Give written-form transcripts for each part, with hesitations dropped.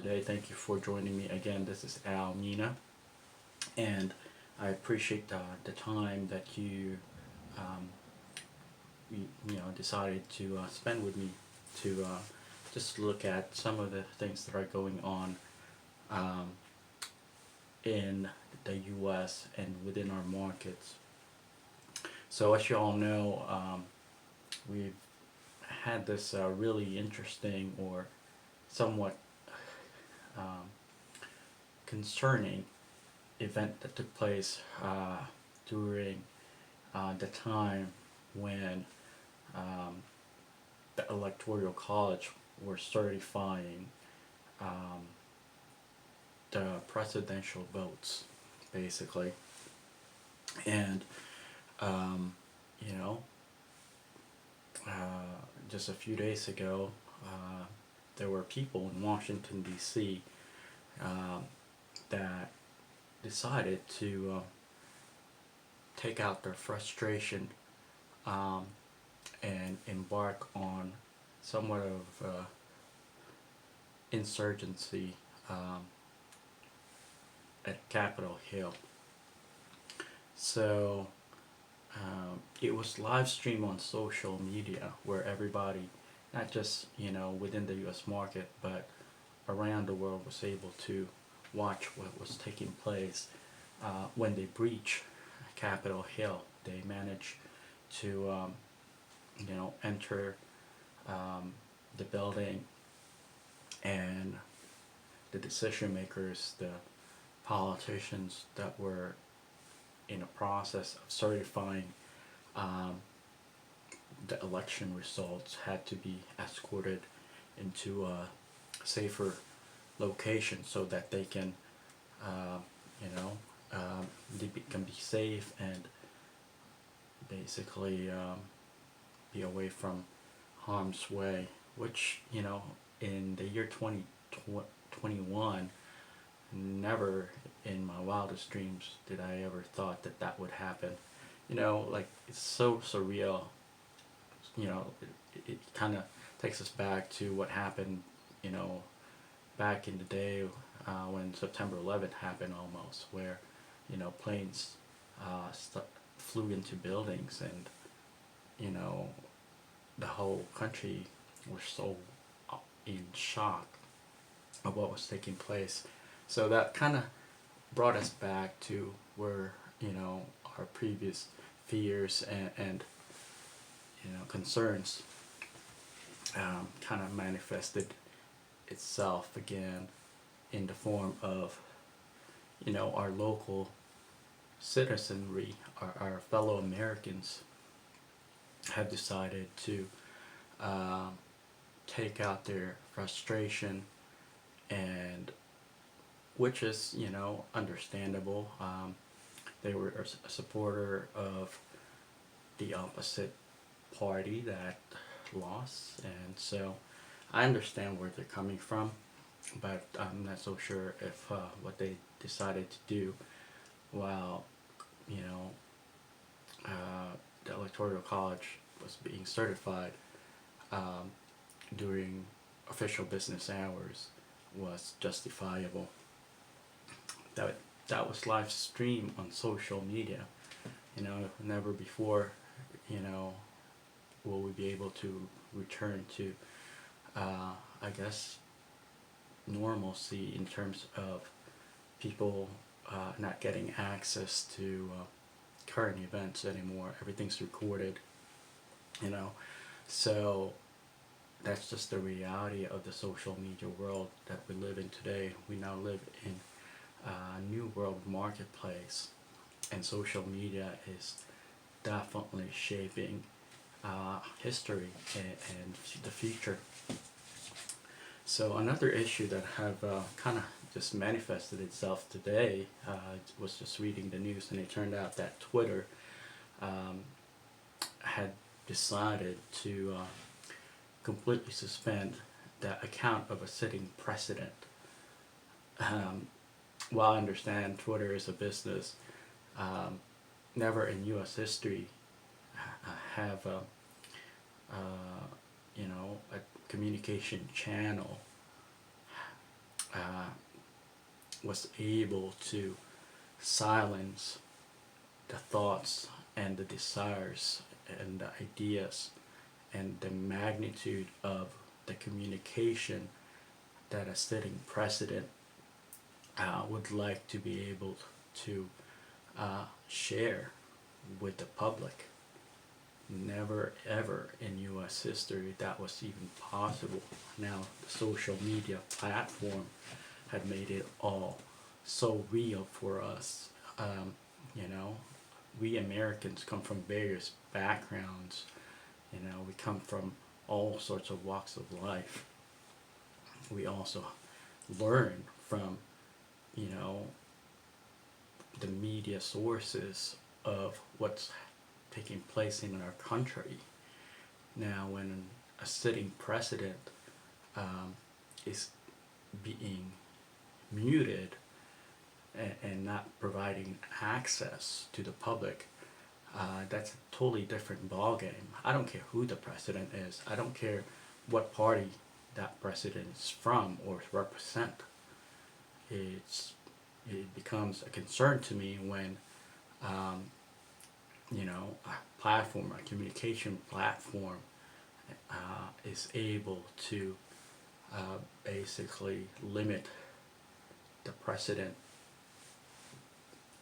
today. Thank you for joining me again. This is Al Nina, and I appreciate the time that um, decided to spend with me to just look at some of the things that are going on um, in the U.S. and within our markets. So, as you all know, we've had this really interesting or somewhat um, concerning event that took place during the time when um, the Electoral College were certifying um, the presidential votes, basically. And, um, you know, just a few days ago, there were people in Washington, D.C. Um, that decided to take out their frustration um, and embark on somewhat of insurgency at Capitol Hill. So it was live streamed on social media where everybody, not just within the U.S. market, but around the world, was able to watch what was taking place when they breached Capitol Hill. They managed to enter um, the building, and the decision makers, the politicians that were in a process of certifying um, the election results had to be escorted into a safer location so that they can, uh, you know, can be safe and basically be away from harm's way. Which in the year 2021, never in my wildest dreams did I ever thought that that would happen. Like, it's so surreal. It kind of takes us back to what happened, you know, back in the day when September 11th happened, almost, where planes flew into buildings, and you know the whole country was so in shock of what was taking place. So that kind of brought us back to where our previous fears and concerns kind of manifested itself again in the form of our local citizenry, our fellow Americans have decided to um, take out their frustration, and which is understandable. They were a supporter of the opposite party that lost, and so I understand where they're coming from, but I'm not so sure if what they decided to do while you know the electoral college was being certified um, during official business hours was justifiable. That that was live streamed on social media. Never before, you know, will we be able to return to, I guess, normalcy in terms of people not getting access to current events anymore. Everything's recorded, you know. So that's just the reality of the social media world that we live in today. We now live in a new world marketplace, and social media is definitely shaping history and the future. So another issue that have kind of just manifested itself today was just reading the news, and it turned out that Twitter um, had decided to completely suspend the account of a sitting president. Um, while I understand Twitter is a business, um, never in U.S. history have a communication channel was able to silence the thoughts and the desires and the ideas and the magnitude of the communication that a sitting president would like to be able to share with the public. Never ever in US history that was even possible. Now the social media platform had made it all so real for us. You know, we Americans come from various backgrounds. You know, we come from all sorts of walks of life. We also learn from, you know, the media sources of what's taking place in our country. Now, when a sitting president is being muted and not providing access to the public, that's a totally different ballgame. I don't care who the president is. I don't care what party that president is from or represent. It becomes a concern to me when you know, a platform, a communication platform, is able to basically limit the president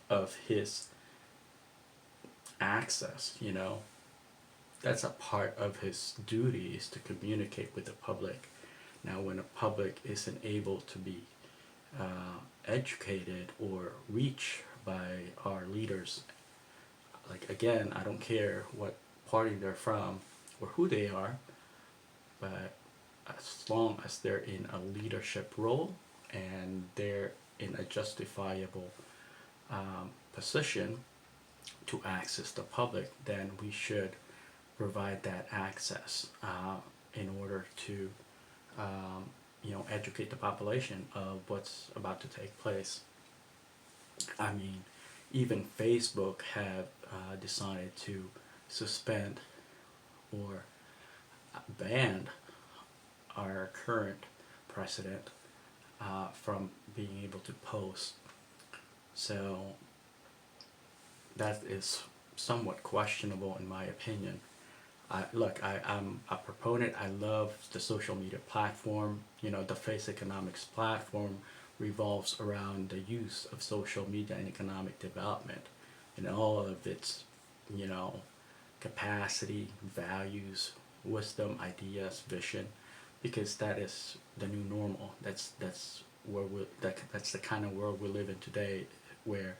of his access. You know, that's a part of his duty, is to communicate with the public. Now, when the public isn't able to be educated or reached by our leaders, like, again, I don't care what party they're from or who they are, but as long as they're in a leadership role and they're in a justifiable position to access the public, then we should provide that access in order to you know, educate the population of what's about to take place. I mean, even Facebook have decided to suspend or ban our current president from being able to post. So that is somewhat questionable in my opinion. I'm a proponent. I love the social media platform. You know, the Face Economics platform revolves around the use of social media in economic development and all of its, you know, capacity, values, wisdom, ideas, vision, because that is the new normal. That's where that's the kind of world we live in today, where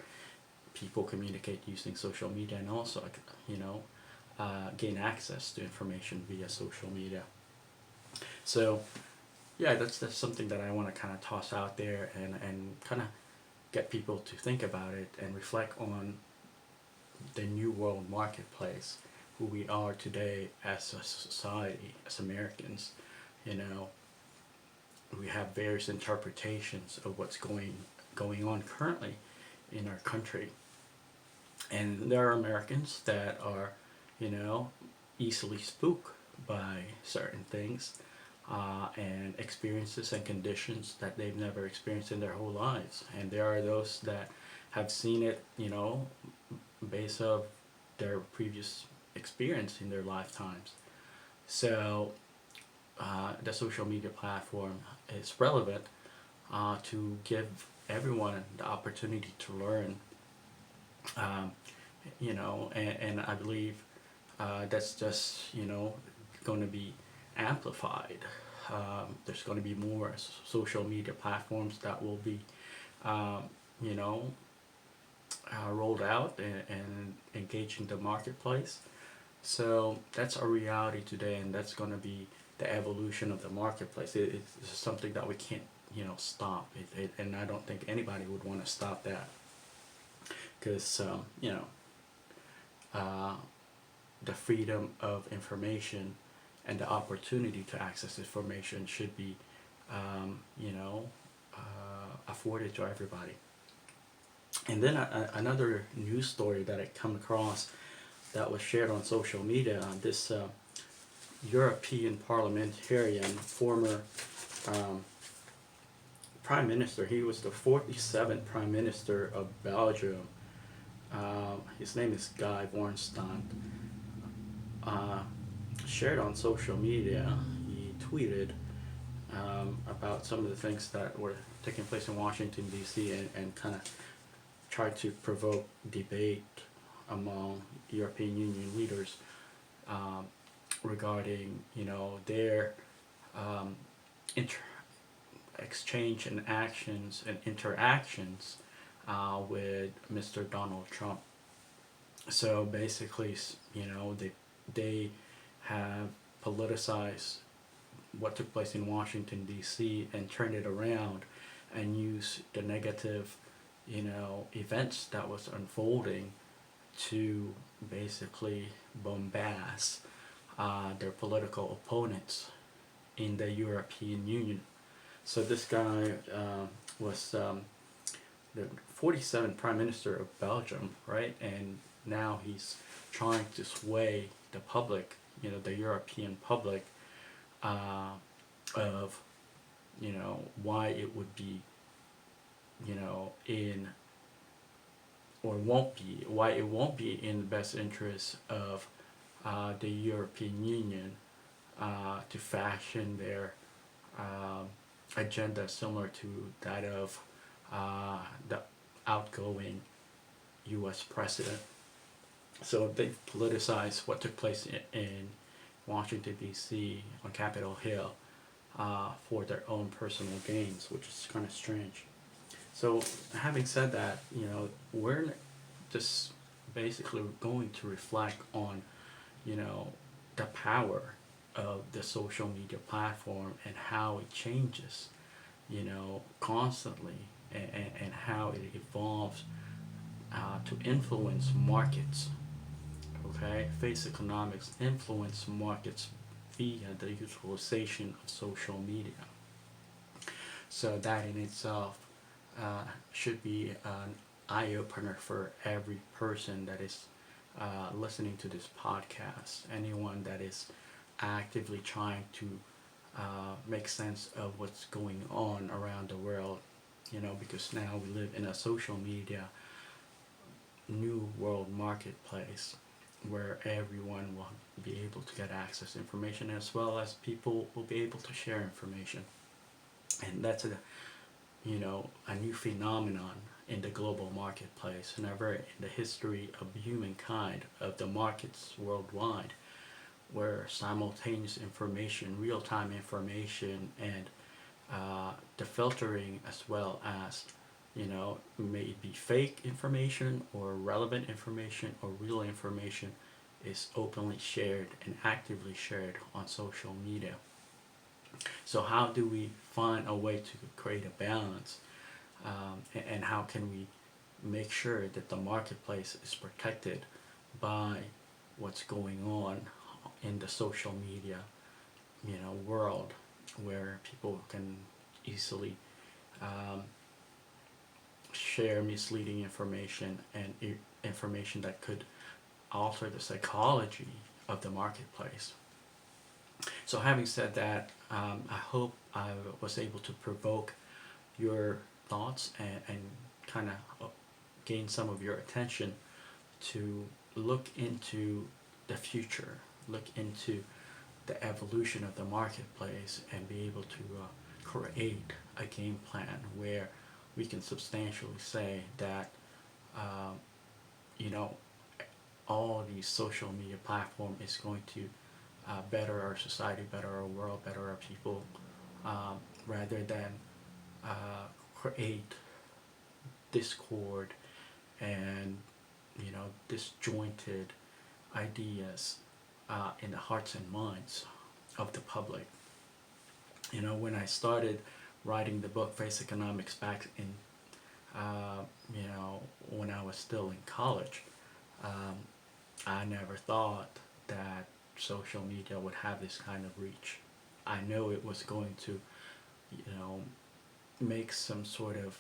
people communicate using social media and also, you know, gain access to information via social media. So yeah, that's something that I want to kind of toss out there and kind of get people to think about it and reflect on the new world marketplace, who we are today as a society, as Americans. You know, we have various interpretations of what's going on currently in our country, and there are Americans that are, you know, easily spooked by certain things and experiences and conditions that they've never experienced in their whole lives, and there are those that have seen it, you know, based of their previous experience in their lifetimes. So the social media platform is relevant to give everyone the opportunity to learn, you know, and I believe that's just, you know, going to be amplified. There's going to be more social media platforms that will be, you know, rolled out and engaging the marketplace. So that's a reality today, and that's going to be the evolution of the marketplace. It's something that we can't, you know, stop. And I don't think anybody would want to stop that, because you know, the freedom of information and the opportunity to access information should be, you know, afforded to everybody. And then another news story that I come across that was shared on social media, this European Parliamentarian, former prime minister. He was the 47th prime minister of Belgium. His name is Guy Bornstein. Uh, Shared on social media, he tweeted about some of the things that were taking place in Washington D.C. and kind of tried to provoke debate among European Union leaders um, regarding their um, inter- exchange and actions and interactions with Mr. Donald Trump. So basically, they have politicized what took place in Washington D.C. and turned it around and used the negative, events that was unfolding to basically bombast their political opponents in the European Union. So this guy was the 47th Prime Minister of Belgium, right? And now he's trying to sway the public, the European public, of, why it would be, in or why it won't be in the best interest of the European Union to fashion their agenda similar to that of the outgoing U.S. president. So they politicized what took place in Washington, D.C. on Capitol Hill for their own personal gains, which is kind of strange. So, having said that, we're just basically going to reflect on, the power of the social media platform and how it changes, constantly, and how it evolves to influence markets. Okay, face economics influence markets via the utilization of social media. So that in itself should be an eye opener for every person that is listening to this podcast. Anyone that is actively trying to make sense of what's going on around the world, because now we live in a social media new world marketplace where everyone will be able to get access to information as well as people will be able to share information. And that's a new phenomenon in the global marketplace. Never in the history of humankind, of the markets worldwide, where simultaneous information, real-time information, and the filtering as well as may it be fake information or relevant information or real information is openly shared and actively shared on social media. So how do we find a way to create a balance, and how can we make sure that the marketplace is protected by what's going on in the social media world, where people can easily share misleading information and information that could alter the psychology of the marketplace. So having said that, I hope I was able to provoke your thoughts and kind of gain some of your attention to look into the future, look into the evolution of the marketplace, and be able to create a game plan where we can substantially say that you know all these social media platform is going to better our society, better our world, better our people, rather than create discord and disjointed ideas in the hearts and minds of the public. When I started writing the book Face Economics back in when I was still in college, I never thought that social media would have this kind of reach. I know it was going to make some sort of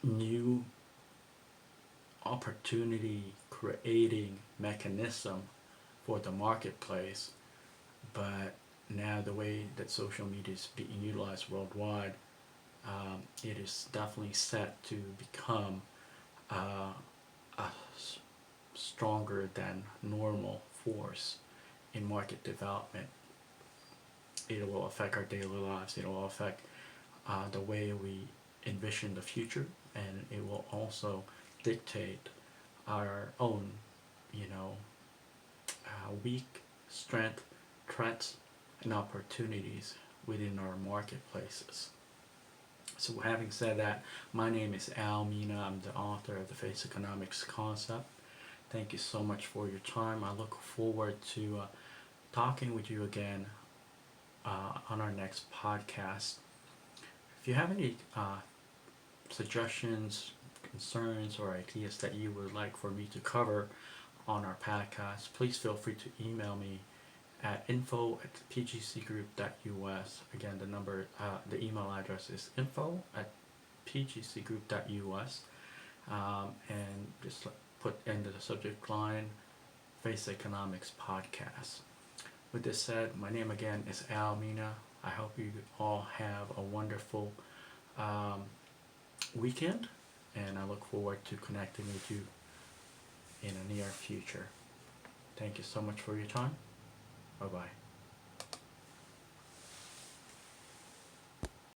new opportunity creating mechanism for the marketplace, but now the way that social media is being utilized worldwide, it is definitely set to become a stronger than normal force in market development. It will affect our daily lives. It will affect the way we envision the future, and it will also dictate our own, you know, weak strength, threats, and opportunities within our marketplaces. So having said that, my name is Al Mina. I'm the author of the Face Economics Concept. Thank you so much for your time. I look forward to talking with you again on our next podcast. If you have any suggestions, concerns, or ideas that you would like for me to cover on our podcast, please feel free to email me at info@pgcgroup.us. Again, the email address is info@pgcgroup.us, and just put into the subject line Face Economics Podcast. With this said, my name again is Al Mina. I hope you all have a wonderful weekend, and I look forward to connecting with you in the near future. Thank you so much for your time. Bye bye.